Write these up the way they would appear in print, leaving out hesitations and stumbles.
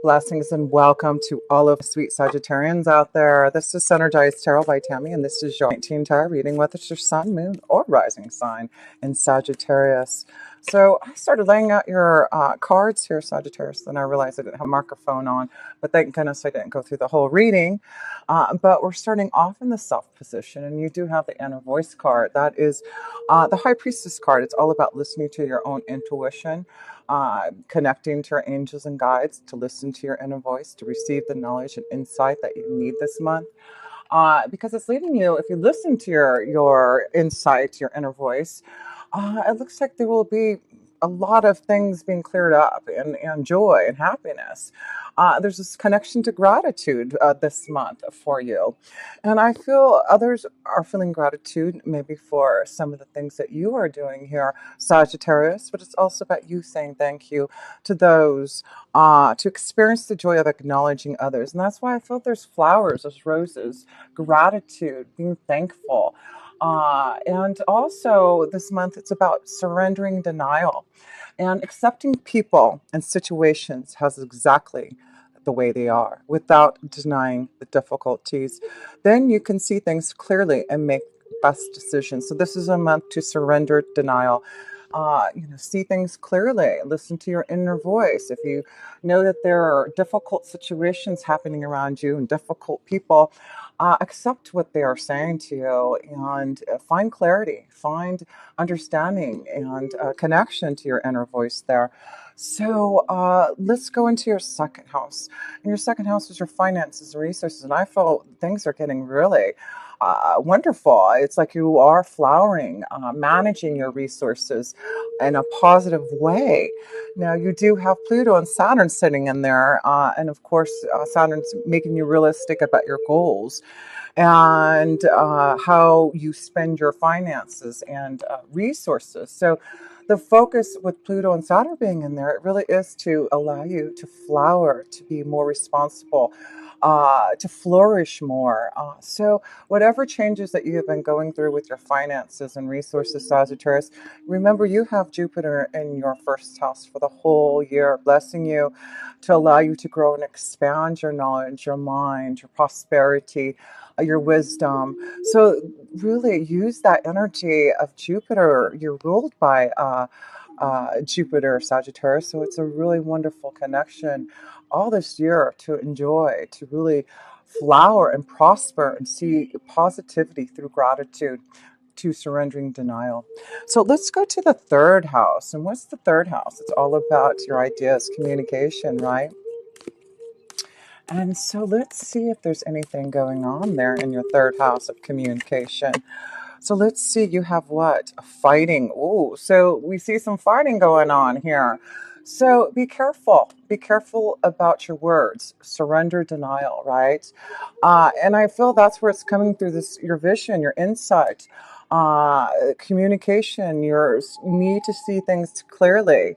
Blessings and welcome to all of the sweet Sagittarians out there. This is Synergized Tarot by Tammy, and this is your 19 tarot reading, whether it's your sun, moon, or rising sign in Sagittarius. So I started laying out your cards here, Sagittarius, then I realized I didn't have a microphone on, but thank goodness I didn't go through the whole reading. But we're starting off in the self position, and you do have the inner voice card. That is the High Priestess card. It's all about listening to your own intuition, connecting to your angels and guides, to listen to your inner voice, to receive the knowledge and insight that you need this month. Because it's leading you, if you listen to your insight, your inner voice, it looks like there will be a lot of things being cleared up, and joy and happiness. There's this connection to gratitude this month for you. And I feel others are feeling gratitude maybe for some of the things that you are doing here, Sagittarius, but it's also about you saying thank you to those, to experience the joy of acknowledging others. And that's why I feel there's flowers, there's roses, gratitude, being thankful. And also this month, it's about surrendering denial and accepting people and situations as exactly the way they are without denying the difficulties. Then you can see things clearly and make best decisions. So this is a month to surrender denial. See things clearly, listen to your inner voice. If you know that there are difficult situations happening around you and difficult people, accept what they are saying to you, and find clarity, find understanding and connection to your inner voice there. So let's go into your second house. And your second house is your finances and resources. And I feel things are getting really wonderful. It's like you are flowering, managing your resources in a positive way. Now, you do have Pluto and Saturn sitting in there. And of course, Saturn's making you realistic about your goals and how you spend your finances and resources. So the focus with Pluto and Saturn being in there, it really is to allow you to flower, to be more responsible, to flourish more. So whatever changes that you have been going through with your finances and resources, Sagittarius, remember you have Jupiter in your first house for the whole year, blessing you to allow you to grow and expand your knowledge, your mind, your prosperity, your wisdom. So really use that energy of Jupiter. You're ruled by Jupiter, Sagittarius. So it's a really wonderful connection all this year to enjoy, to really flower and prosper and see positivity through gratitude, to surrendering denial. So let's go to the third house. And what's the third house? It's all about your ideas, communication, right? And so let's see if there's anything going on there in your third house of communication. So let's see, you have what? Fighting. Oh, so we see some fighting going on here. So be careful. Be careful about your words. Surrender denial, right? And I feel that's where it's coming through, this, your vision, your insight, communication, your need to see things clearly.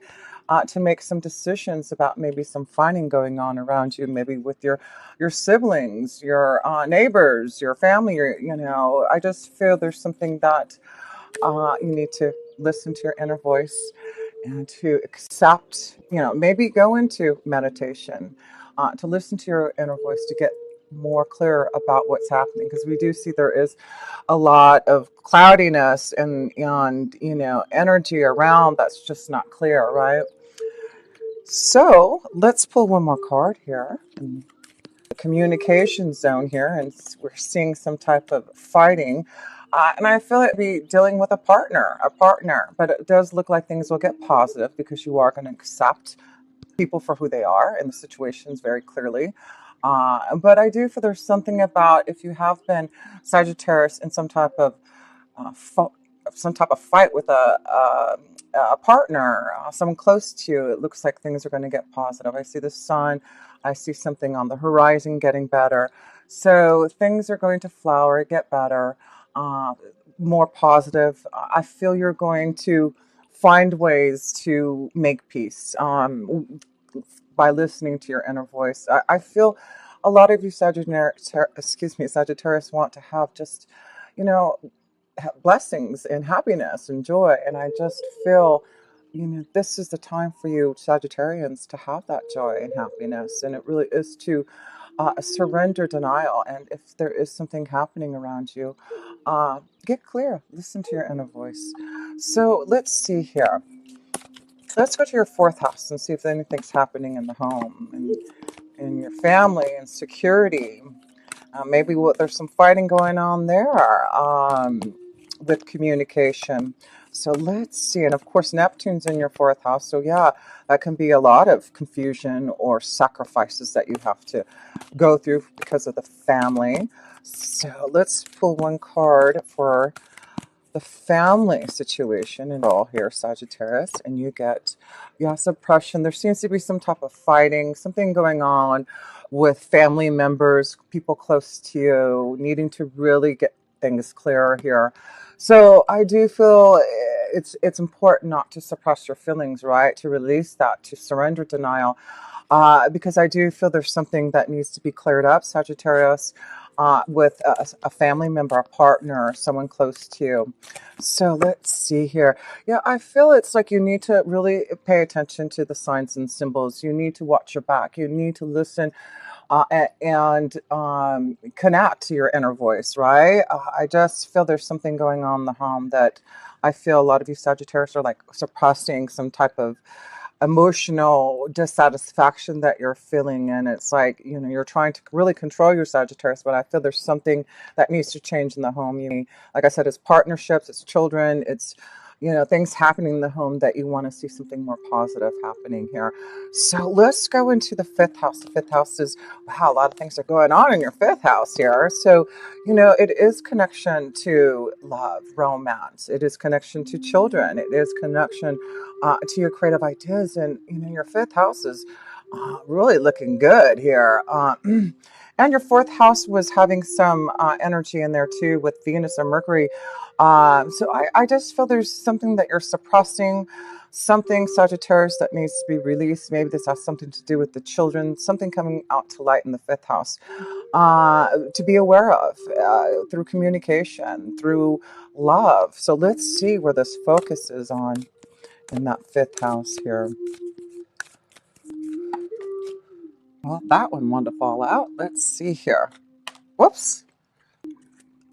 To make some decisions about maybe some fighting going on around you, maybe with your siblings, your neighbors, your family. I just feel there's something that you need to listen to your inner voice and to accept. Maybe go into meditation to listen to your inner voice to get more clear about what's happening, because we do see there is a lot of cloudiness and energy around that's just not clear, right? So let's pull one more card here in the communication zone here, and we're seeing some type of fighting. And I feel it be dealing with a partner, but it does look like things will get positive because you are going to accept people for who they are in the situations very clearly. But I do feel there's something about, if you have been Sagittarius in some type of uh, fo- fight with a partner, someone close to you, it looks like things are going to get positive. I see the sun. I see something on the horizon getting better. So things are going to flower, get better, uh, more positive. I feel you're going to find ways to make peace by listening to your inner voice. I feel a lot of you Sagittarius want to have just, you know, blessings and happiness and joy. And I just feel you know, this is the time for you Sagittarians to have that joy and happiness, and it really is to surrender denial. And if there is something happening around you, get clear, listen to your inner voice. So let's see here. Let's go to your fourth house and see if anything's happening in the home and in your family and security. Maybe there's some fighting going on there with communication. So let's see. And of course, Neptune's in your fourth house. So yeah, that can be a lot of confusion or sacrifices that you have to go through because of the family. So let's pull one card for the family situation and all here, Sagittarius, and you get, yeah, suppression. There seems to be some type of fighting, something going on with family members, people close to you, needing to really get things clearer here. So I do feel it's important not to suppress your feelings, right? To release that, to surrender denial, because I do feel there's something that needs to be cleared up, Sagittarius, with a family member, a partner, someone close to you. So let's see here. Yeah, I feel it's like you need to really pay attention to the signs and symbols. You need to watch your back. You need to listen and connect to your inner voice, right? I just feel there's something going on in the home that I feel a lot of you Sagittarius are like suppressing some type of emotional dissatisfaction that you're feeling. And it's like, you know, you're trying to really control your Sagittarius, but I feel there's something that needs to change in the home. You, like I said, it's partnerships, it's children, it's, you know, things happening in the home that you want to see something more positive happening here. So let's go into the fifth house. The fifth house is, wow, a lot of things are going on in your fifth house here. So, you know, it is connection to love, romance. It is connection to children. It is connection to your creative ideas. And, you know, your fifth house is really looking good here. And your fourth house was having some energy in there too with Venus and Mercury. So I just feel there's something that you're suppressing, something, Sagittarius, that needs to be released. Maybe this has something to do with the children, something coming out to light in the fifth house to be aware of through communication, through love. So let's see where this focus is on in that fifth house here. Well, that one wanted to fall out. Let's see here. Whoops.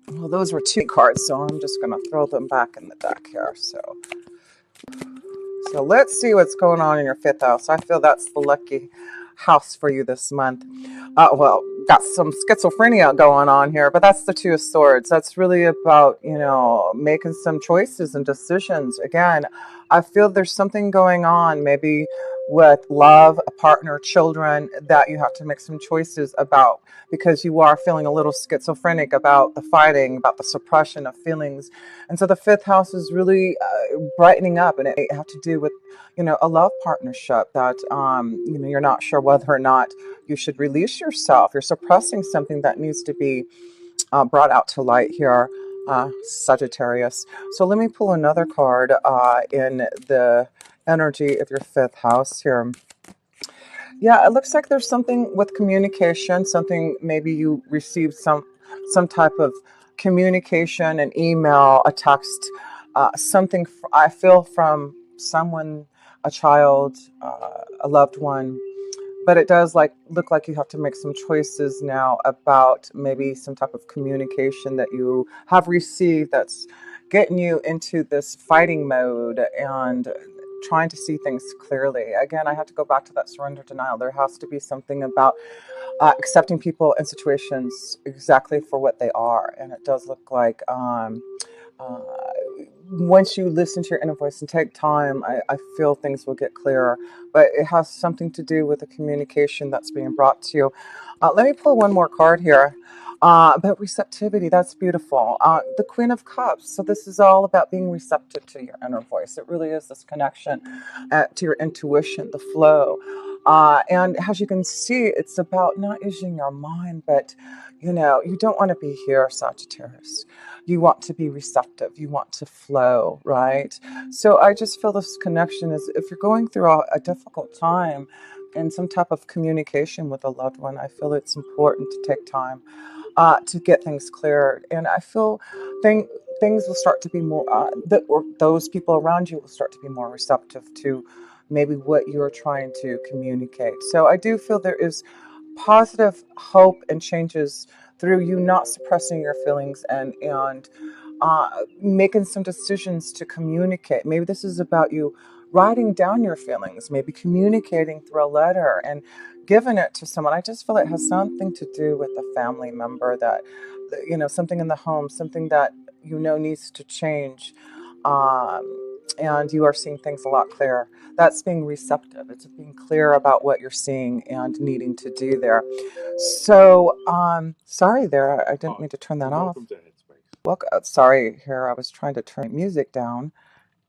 Well, those were two cards, so I'm just going to throw them back in the deck here. So let's see what's going on in your fifth house. I feel that's the lucky house for you this month. Well, got some schizophrenia going on here, but that's the Two of Swords. That's really about, you know, making some choices and decisions. Again, I feel there's something going on, maybe with love, a partner, children, that you have to make some choices about because you are feeling a little schizophrenic about the fighting, about the suppression of feelings. And so the fifth house is really brightening up, and it have to do with, you know, a love partnership that, you know, you're not sure whether or not you should release yourself. You're suppressing something that needs to be brought out to light here, Sagittarius. So let me pull another card in the energy of your fifth house here. Yeah, it looks like there's something with communication, something maybe you received some type of communication, an email, a text, something I feel from someone, a child, a loved one. But it does look like you have to make some choices now about maybe some type of communication that you have received that's getting you into this fighting mode and trying to see things clearly. Again, I have to go back to that surrender denial. There has to be something about accepting people and situations exactly for what they are. And it does look like uh, once you listen to your inner voice and take time, I feel things will get clearer. But it has something to do with the communication that's being brought to you. Let me pull one more card here. But receptivity, that's beautiful. The Queen of Cups. So this is all about being receptive to your inner voice. It really is this connection to your intuition, the flow. And as you can see, it's about not using your mind, but, you know, you don't want to be here, Sagittarius. You want to be receptive. You want to flow, right? So I just feel this connection is if you're going through a difficult time and some type of communication with a loved one, I feel it's important to take time to get things cleared. And I feel things will start to be more, or those people around you will start to be more receptive to maybe what you're trying to communicate. So I do feel there is positive hope and changes through you not suppressing your feelings and making some decisions to communicate. Maybe this is about you writing down your feelings, maybe communicating through a letter and giving it to someone. I just feel it has something to do with a family member that, something in the home, something that needs to change. And you are seeing things a lot clearer. That's being receptive. It's being clear about what you're seeing and needing to do there. So, sorry there. I didn't mean to turn that off. Sorry here. I was trying to turn music down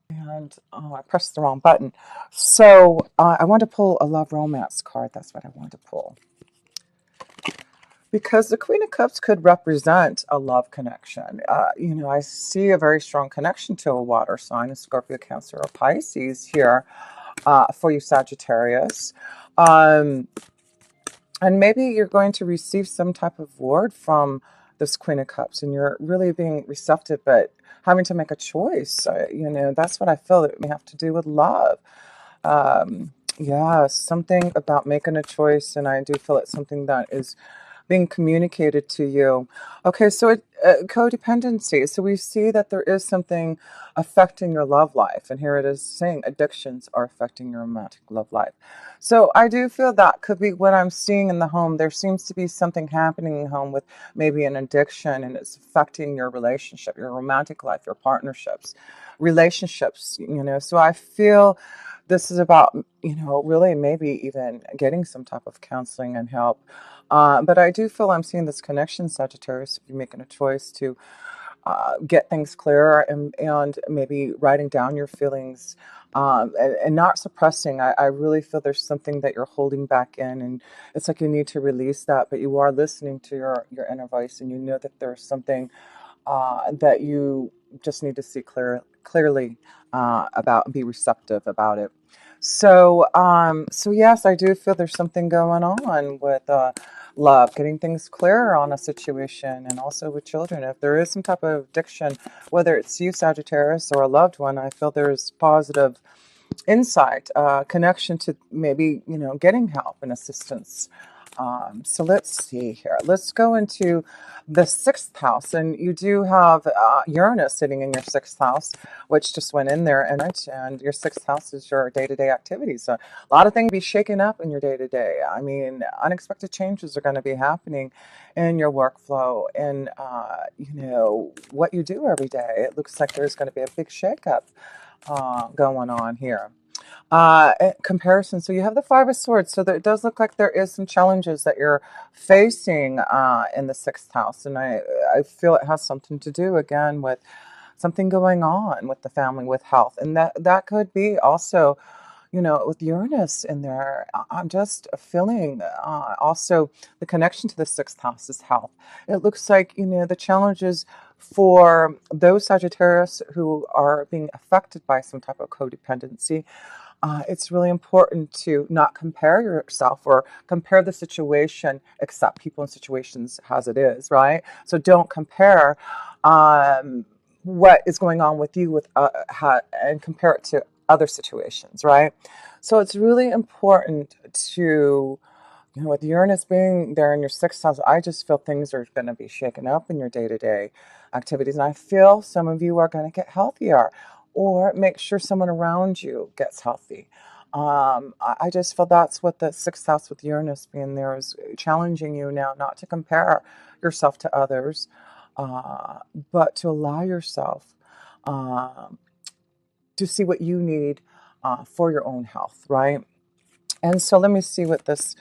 and I pressed the wrong button. So, I want to pull a love romance card. That's what I want to pull. Because the Queen of Cups could represent a love connection. I see a very strong connection to a water sign, a Scorpio, Cancer, or Pisces here for you, Sagittarius. And maybe you're going to receive some type of word from this Queen of Cups, and you're really being receptive, but having to make a choice. That's what I feel it may have to do with love. Yeah, something about making a choice, and I do feel it's something that is being communicated to you. Okay, so codependency. So we see that there is something affecting your love life. And here it is saying addictions are affecting your romantic love life. So I do feel that could be what I'm seeing in the home. There seems to be something happening in the home with maybe an addiction, and it's affecting your relationship, your romantic life, your partnerships, relationships. So I feel this is about, really maybe even getting some type of counseling and help. But I do feel I'm seeing this connection, Sagittarius, if you're making a choice to get things clearer and maybe writing down your feelings and not suppressing. I really feel there's something that you're holding back in, and it's like you need to release that, but you are listening to your inner voice, and you know that there's something that you just need to see clearly about and be receptive about it. So yes, I do feel there's something going on with love, getting things clearer on a situation, and also with children. If there is some type of addiction, whether it's you, Sagittarius, or a loved one, I feel there's positive insight, connection to maybe, getting help and assistance. So let's see here. Let's go into the sixth house. And you do have Uranus sitting in your sixth house, which just went in there. And your sixth house is your day-to-day activities. So a lot of things be shaken up in your day-to-day. I mean, unexpected changes are going to be happening in your workflow and, what you do every day. It looks like there's going to be a big shakeup going on here. Comparison. So you have the Five of Swords. So it does look like there is some challenges that you're facing in the sixth house. And I feel it has something to do, again, with something going on with the family, with health. And that could be also, with Uranus in there. I'm just feeling also the connection to the sixth house is health. It looks like, the challenges for those Sagittarius who are being affected by some type of codependency. It's really important to not compare yourself or compare the situation, accept people and situations as it is, right? So don't compare what is going on with you and compare it to other situations, right? So it's really important to, with Uranus being there in your sixth house, I just feel things are going to be shaken up in your day-to-day activities. And I feel some of you are going to get healthier or make sure someone around you gets healthy. I just feel that's what the sixth house with Uranus being there is challenging you now, not to compare yourself to others, but to allow yourself to see what you need for your own health, right? And so let me see what this,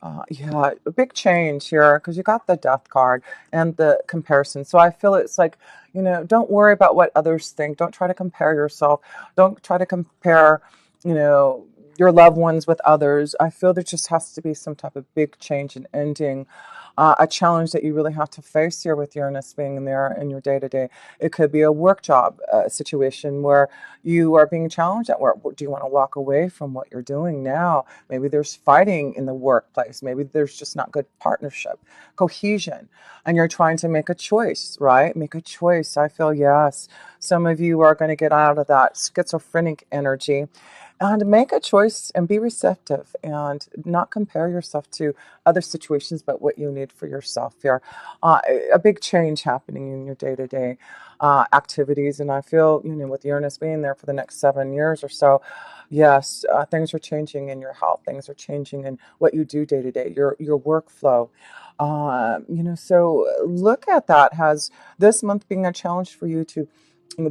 a big change here, because you got the death card and the comparison. So I feel it's like, don't worry about what others think. Don't try to compare yourself. Don't try to compare, your loved ones with others. I feel there just has to be some type of big change and ending. A challenge that you really have to face here with Uranus being in there in your day to day. It could be a work job situation where you are being challenged at work. Do you want to walk away from what you're doing now? Maybe there's fighting in the workplace. Maybe there's just not good partnership, cohesion, and you're trying to make a choice, right? Make a choice. I feel, yes, some of you are going to get out of that schizophrenic energy and make a choice and be receptive and not compare yourself to other situations, but what you need for yourself here. A big change happening in your day-to-day activities. And I feel, with Uranus being there for the next 7 years or so, yes, things are changing in your health. Things are changing in what you do day to day, your workflow. So look at that as this month being a challenge for you to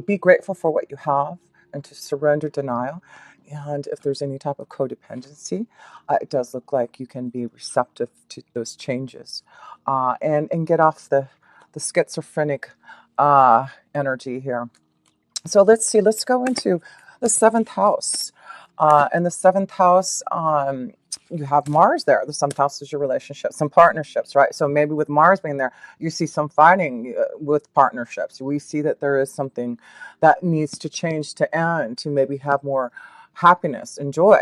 be grateful for what you have and to surrender denial. And if there's any type of codependency, it does look like you can be receptive to those changes, and get off the schizophrenic energy here. So let's see. Let's go into the seventh house. And the seventh house, you have Mars there. The seventh house is your relationship, some partnerships, right? So maybe with Mars being there, you see some fighting with partnerships. We see that there is something that needs to change to end, to maybe have more happiness and joy.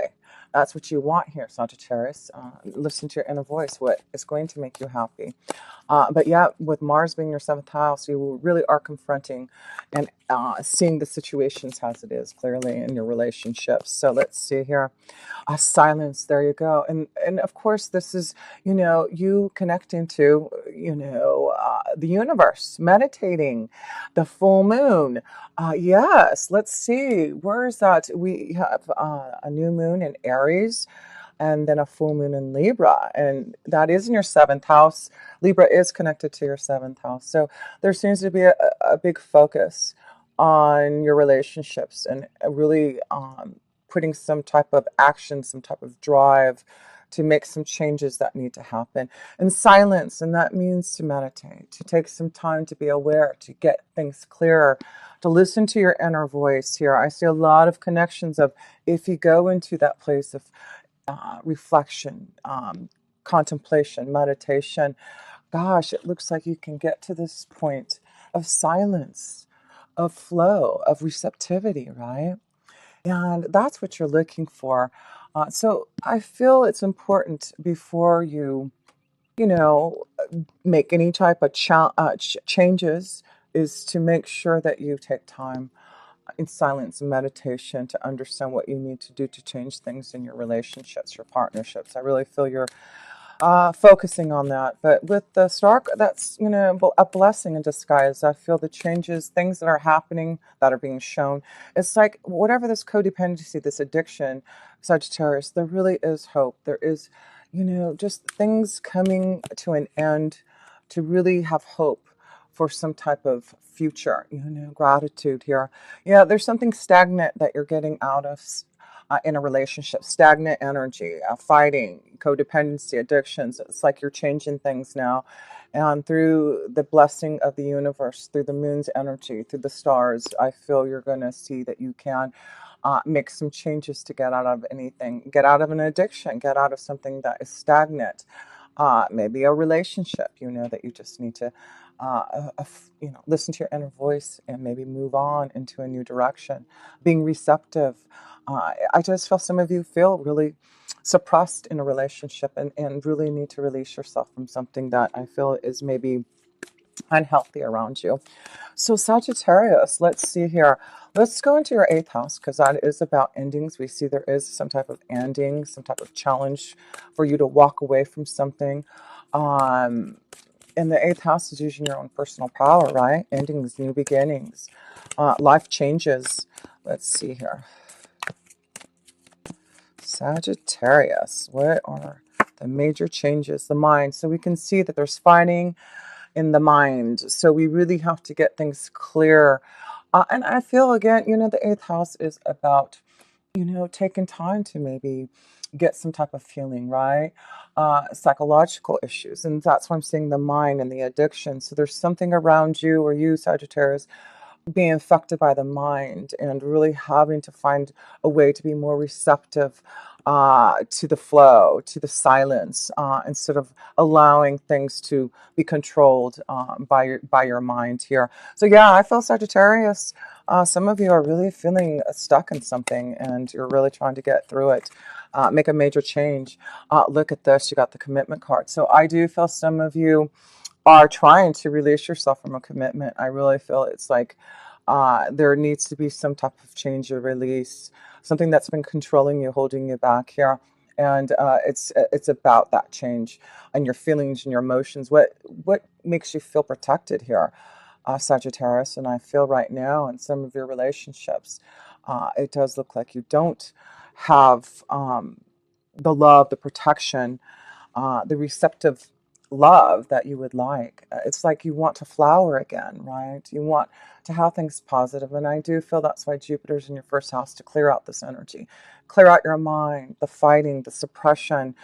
That's what you want here, Sagittarius. Listen to your inner voice, what is going to make you happy. But yeah, with Mars being your seventh house, you really are confronting and seeing the situations as it is clearly in your relationships. So let's see here. Silence, there you go. And of course, this is, you connecting to, the universe, meditating, the full moon. Yes, let's see. Where is that? We have a new moon in Aries and then a full moon in Libra. And that is in your seventh house. Libra is connected to your seventh house. So there seems to be a big focus on your relationships and really putting some type of action, some type of drive to make some changes that need to happen. And silence, and that means to meditate, to take some time to be aware, to get things clearer, to listen to your inner voice here. I see a lot of connections of if you go into that place of reflection, contemplation, meditation, gosh, it looks like you can get to this point of silence, of flow, of receptivity, right? And that's what you're looking for. So I feel it's important before you know, make any type of changes is to make sure that you take time in silence and meditation to understand what you need to do to change things in your relationships, your partnerships. I really feel you're focusing on that. But with the star, that's, a blessing in disguise. I feel the changes, things that are happening, that are being shown. It's like whatever this codependency, this addiction, Sagittarius, there really is hope. There is, just things coming to an end to really have hope for some type of future, gratitude here. Yeah, there's something stagnant that you're getting out of in a relationship, stagnant energy, fighting, codependency, addictions. It's like you're changing things now. And through the blessing of the universe, through the moon's energy, through the stars, I feel you're going to see that you can make some changes to get out of anything, get out of an addiction, get out of something that is stagnant. Maybe a relationship, that you just need to, listen to your inner voice and maybe move on into a new direction. Being receptive. I just feel some of you feel really suppressed in a relationship and really need to release yourself from something that I feel is maybe unhealthy around you. So Sagittarius, let's see here. Let's go into your eighth house because that is about endings. We see there is some type of ending, some type of challenge for you to walk away from something. And the eighth house is using your own personal power, right? Endings, new beginnings, life changes. Let's see here. Sagittarius, what are the major changes? The mind. So we can see that there's fighting in the mind. So we really have to get things clear. And I feel, again, the eighth house is about, taking time to maybe get some type of healing, right? Psychological issues. And that's why I'm seeing the mind and the addiction. So there's something around you or you, Sagittarius, being affected by the mind and really having to find a way to be more receptive to the flow, to the silence, instead of allowing things to be controlled by your mind here. So yeah, I feel Sagittarius. Some of you are really feeling stuck in something, and you're really trying to get through it. Make a major change. Look at this. You got the commitment card. So I do feel some of you are trying to release yourself from a commitment. I really feel it's like there needs to be some type of change or release, something that's been controlling you, holding you back here. And it's about that change and your feelings and your emotions. What makes you feel protected here, Sagittarius? And I feel right now in some of your relationships, it does look like you don't have the love, the protection, the receptive love that you would like. It's like you want to flower again, right? You want to have things positive. And I do feel that's why Jupiter's in your first house, to clear out this energy, clear out your mind, the fighting, the suppression,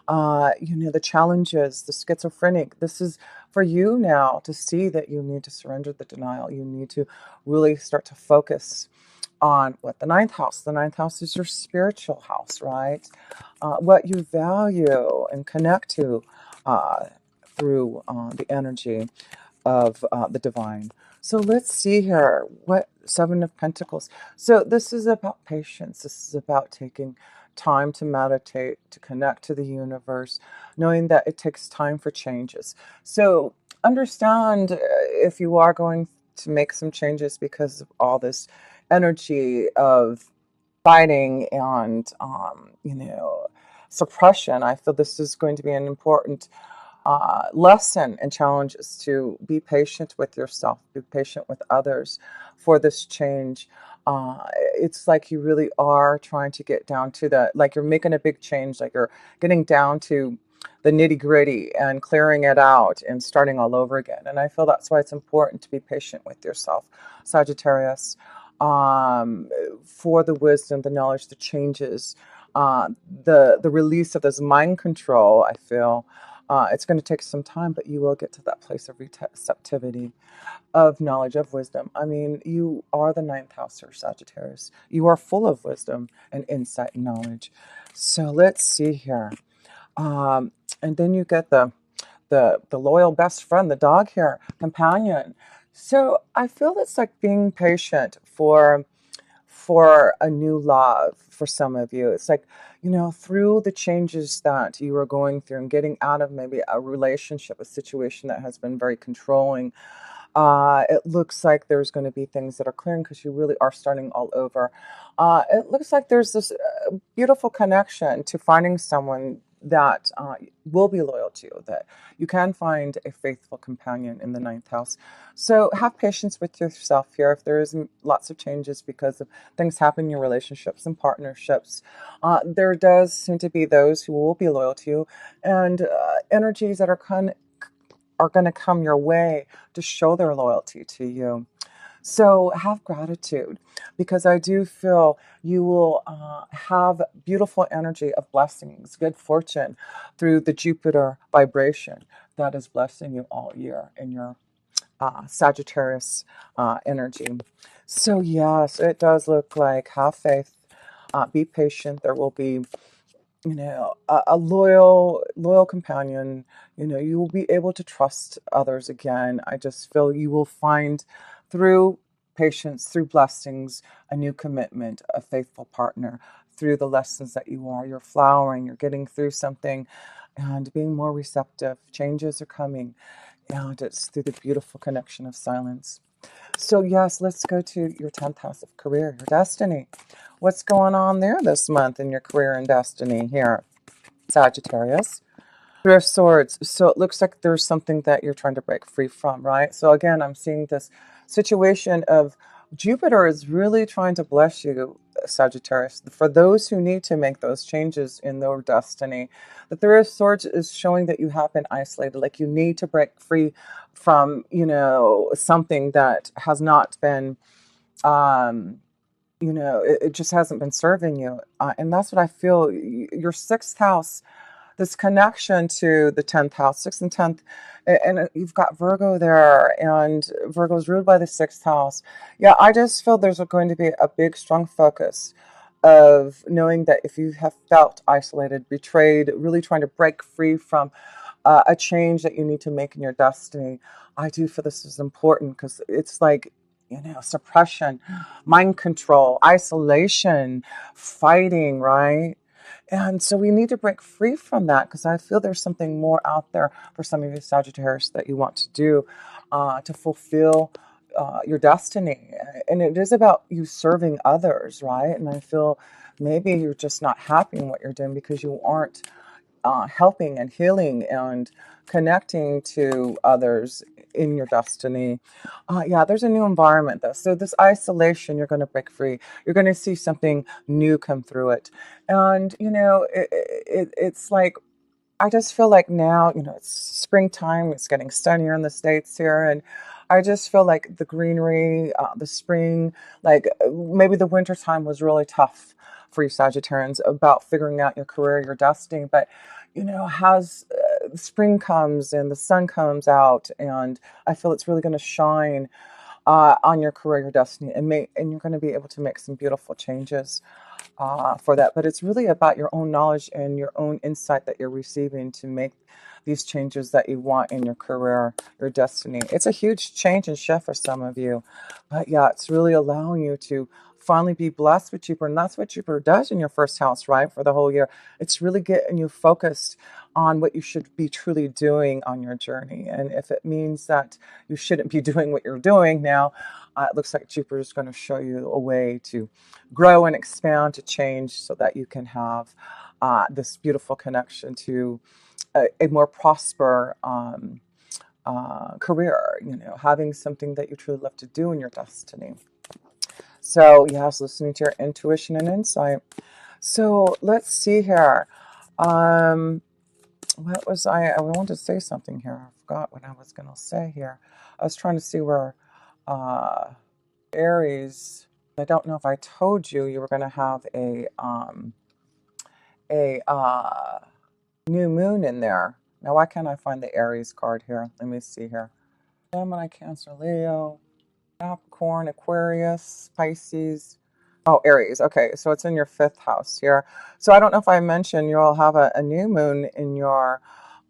the challenges, the schizophrenic. This is for you now to see that you need to surrender the denial. You need to really start to focus on what the ninth house. The ninth house is your spiritual house, right? What you value and connect to through the energy of the divine. So let's see here. What Seven of Pentacles. So this is about patience. This is about taking time to meditate, to connect to the universe, knowing that it takes time for changes. So understand if you are going to make some changes because of all this energy of fighting and suppression. I feel this is going to be an important lesson and challenges to be patient with yourself, be patient with others for this change. It's like you really are trying to get down to like you're making a big change, like you're getting down to the nitty gritty and clearing it out and starting all over again. And I feel that's why it's important to be patient with yourself, Sagittarius, for the wisdom, the knowledge, the changes, the release of this mind control. I feel it's going to take some time, but you will get to that place of receptivity, of knowledge, of wisdom. I mean, you are the ninth house, or Sagittarius. You are full of wisdom and insight and knowledge. So let's see here. And then you get the loyal best friend, the dog here, companion. So I feel it's like being patient for a new love for some of you. It's like, through the changes that you are going through and getting out of maybe a relationship, a situation that has been very controlling, it looks like there's going to be things that are clearing because you really are starting all over. It looks like there's this beautiful connection to finding someone that will be loyal to you, that you can find a faithful companion in the ninth house. So have patience with yourself here. If there is lots of changes because of things happen in your relationships and partnerships, there does seem to be those who will be loyal to you, and energies that are going to come your way to show their loyalty to you. So have gratitude, because I do feel you will have beautiful energy of blessings, good fortune through the Jupiter vibration that is blessing you all year in your Sagittarius energy. So yes, it does look like have faith, be patient. There will be a loyal companion. You will be able to trust others again. I just feel you will find through patience, through blessings, a new commitment, a faithful partner, through the lessons that you're flowering, you're getting through something and being more receptive. Changes are coming, and it's through the beautiful connection of silence. So yes, let's go to your 10th house of career, your destiny. What's going on there this month in your career and destiny here, Sagittarius? Three of Swords. So it looks like there's something that you're trying to break free from, right? So again, I'm seeing this situation of Jupiter is really trying to bless you, Sagittarius. For those who need to make those changes in their destiny, the Three of Swords is showing that you have been isolated, like you need to break free from, something that has not been, it just hasn't been serving you. And that's what I feel. Your sixth house this connection to the 10th house, 6th and 10th, and you've got Virgo there, and Virgo is ruled by the 6th house. Yeah, I just feel there's going to be a big, strong focus of knowing that if you have felt isolated, betrayed, really trying to break free from a change that you need to make in your destiny. I do feel this is important because it's like, suppression, mind control, isolation, fighting, right? And so we need to break free from that because I feel there's something more out there for some of you Sagittarius that you want to do to fulfill your destiny. And it is about you serving others, right? And I feel maybe you're just not happy in what you're doing because you aren't helping and healing and connecting to others in your destiny. Yeah, there's a new environment though. So this isolation, you're going to break free. You're going to see something new come through it. And, it's like, I just feel like now, it's springtime. It's getting sunnier in the States here. And I just feel like the greenery, the spring, like maybe the winter time was really tough for you Sagittarians about figuring out your career, your destiny. But, as spring comes and the sun comes out, and I feel it's really going to shine on your career, your destiny, and you're going to be able to make some beautiful changes for that. But it's really about your own knowledge and your own insight that you're receiving to make these changes that you want in your career, your destiny. It's a huge change and shift for some of you. But yeah, it's really allowing you to finally be blessed with Jupiter. And that's what Jupiter does in your first house, right? For the whole year. It's really getting you focused on what you should be truly doing on your journey. And if it means that you shouldn't be doing what you're doing now, it looks like Jupiter is going to show you a way to grow and expand, to change, so that you can have this beautiful connection to a more prosper career, having something that you truly love to do in your destiny. So yes, listening to your intuition and insight. So let's see here. What was I wanted to say something here. I forgot what I was going to say here. I was trying to see where Aries. I don't know if I told you were going to have a new moon in there. Now, why can't I find the Aries card here? Let me see here. Gemini, Cancer, Leo, Capricorn, Aquarius, Pisces. Oh, Aries. Okay, so it's in your 5th house here. So I don't know if I mentioned you'll have a new moon in your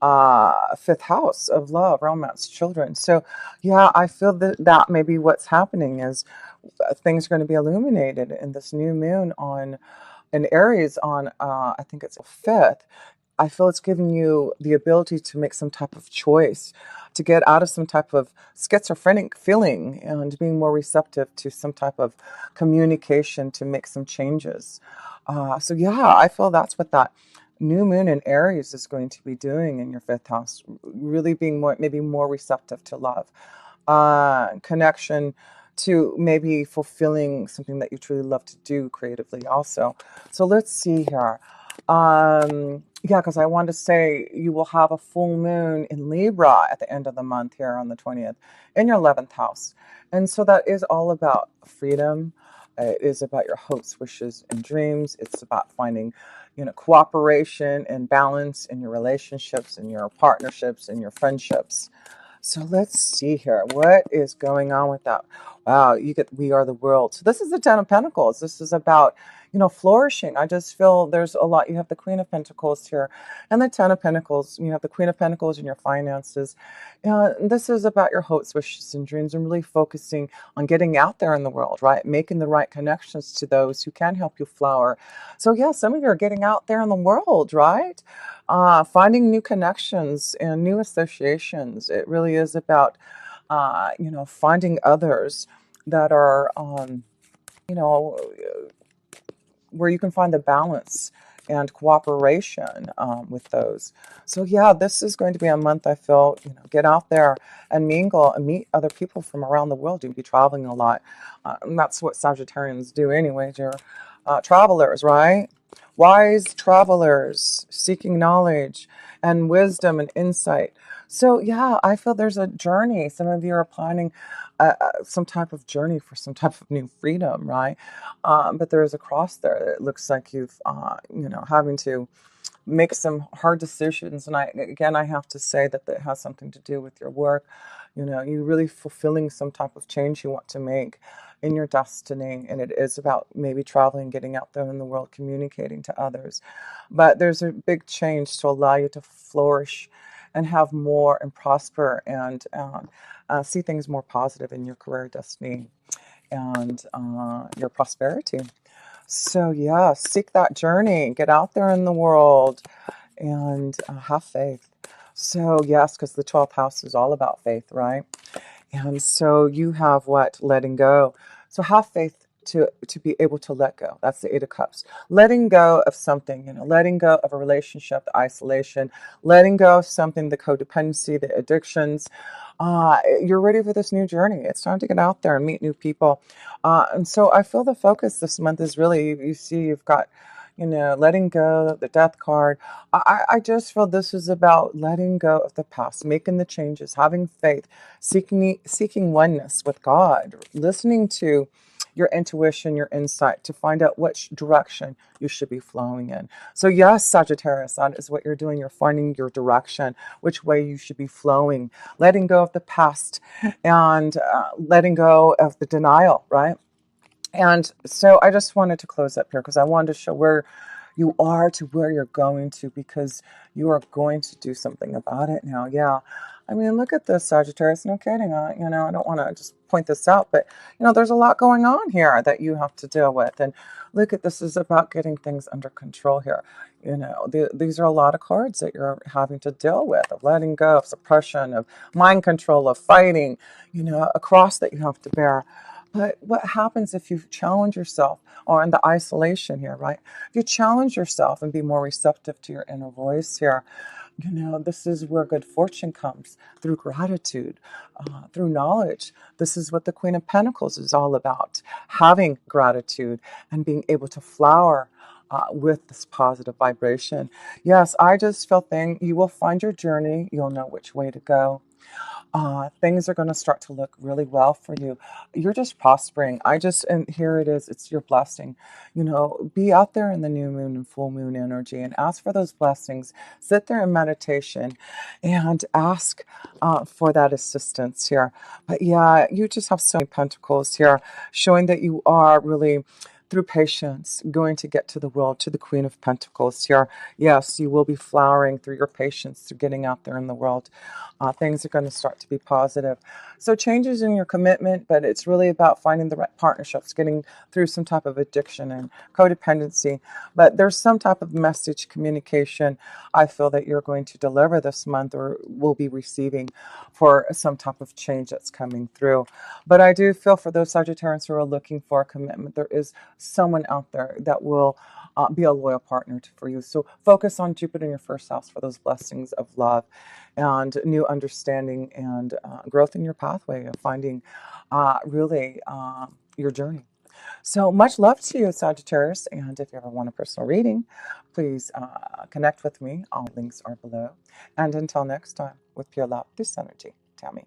5th house of love, romance, children. So yeah, I feel that maybe what's happening is things are going to be illuminated in this new moon on in Aries on I think it's the 5th. I feel it's giving you the ability to make some type of choice, to get out of some type of schizophrenic feeling and being more receptive to some type of communication to make some changes. So yeah, I feel that's what that new moon in Aries is going to be doing in your 5th house, really being maybe more receptive to love, connection, to maybe fulfilling something that you truly love to do creatively also. So let's see here. Yeah, because I want to say you will have a full moon in Libra at the end of the month here on the 20th in your 11th house. And so that is all about freedom. It is about your hopes, wishes, and dreams. It's about finding, cooperation and balance in your relationships, in your partnerships, in your friendships. So let's see here. What is going on with that? Wow, you get We Are the World. So this is the 10 of Pentacles. This is about, flourishing. I just feel there's a lot. You have the Queen of Pentacles here and the 10 of Pentacles. You have the Queen of Pentacles in your finances. This is about your hopes, wishes, and dreams, and really focusing on getting out there in the world, right? Making the right connections to those who can help you flower. So yeah, some of you are getting out there in the world, right? Finding new connections and new associations. It really is about, finding others that are, where you can find the balance and cooperation with those. So yeah, this is going to be a month I feel, get out there and mingle and meet other people from around the world. You'll be traveling a lot. And that's what Sagittarians do anyways. You're travelers, right? Wise travelers seeking knowledge and wisdom and insight. So yeah, I feel there's a journey. Some of you are planning some type of journey for some type of new freedom, right? But there is a cross there. It looks like you've, having to make some hard decisions. And I have to say that that has something to do with your work. You really fulfilling some type of change you want to make in your destiny. And it is about maybe traveling, getting out there in the world, communicating to others. But there's a big change to allow you to flourish and have more and prosper and see things more positive in your career destiny and your prosperity. So, yeah, seek that journey, get out there in the world, and have faith. So, yes, because the 12th house is all about faith, right? And so you have what? Letting go. So have faith to be able to let go. That's the Eight of Cups. Letting go of something, letting go of a relationship, the isolation, letting go of something, the codependency, the addictions. You're ready for this new journey. It's time to get out there and meet new people. And so I feel the focus this month is really, you see, you've got, letting go, the death card. I just feel this is about letting go of the past, making the changes, having faith, seeking oneness with God, listening to your intuition, your insight to find out which direction you should be flowing in. So yes, Sagittarius, that is what you're doing. You're finding your direction, which way you should be flowing, letting go of the past and letting go of the denial, right? And so I just wanted to close up here because I wanted to show where you are to where you're going to, because you are going to do something about it now. Yeah. I mean, look at this, Sagittarius. No kidding. I don't want to just point this out, but, there's a lot going on here that you have to deal with. And look at this is about getting things under control here. These are a lot of cards that you're having to deal with, of letting go, of suppression, of mind control, of fighting, a cross that you have to bear. But what happens if you challenge yourself, or in the isolation here, right? If you challenge yourself and be more receptive to your inner voice here, this is where good fortune comes, through gratitude, through knowledge. This is what the Queen of Pentacles is all about, having gratitude and being able to flower with this positive vibration. Yes, I just feel you will find your journey. You'll know which way to go. Things are going to start to look really well for you. You're just prospering. And here it is. It's your blessing. Be out there in the new moon and full moon energy and ask for those blessings. Sit there in meditation and ask for that assistance here. But yeah, you just have so many pentacles here, showing that you are really, through patience, going to get to the world, to the Queen of Pentacles here. Yes, you will be flowering through your patience, through getting out there in the world. Things are going to start to be positive. So changes in your commitment, but it's really about finding the right partnerships, getting through some type of addiction and codependency. But there's some type of message communication I feel that you're going to deliver this month, or will be receiving, for some type of change that's coming through. But I do feel for those Sagittarians who are looking for a commitment, there is someone out there that will be a loyal partner for you. So focus on Jupiter in your first house for those blessings of love and new understanding and growth in your pathway of finding really your journey. So much love to you, Sagittarius. And if you ever want a personal reading, please connect with me. All links are below. And until next time, with pure love, this energy, Tammy.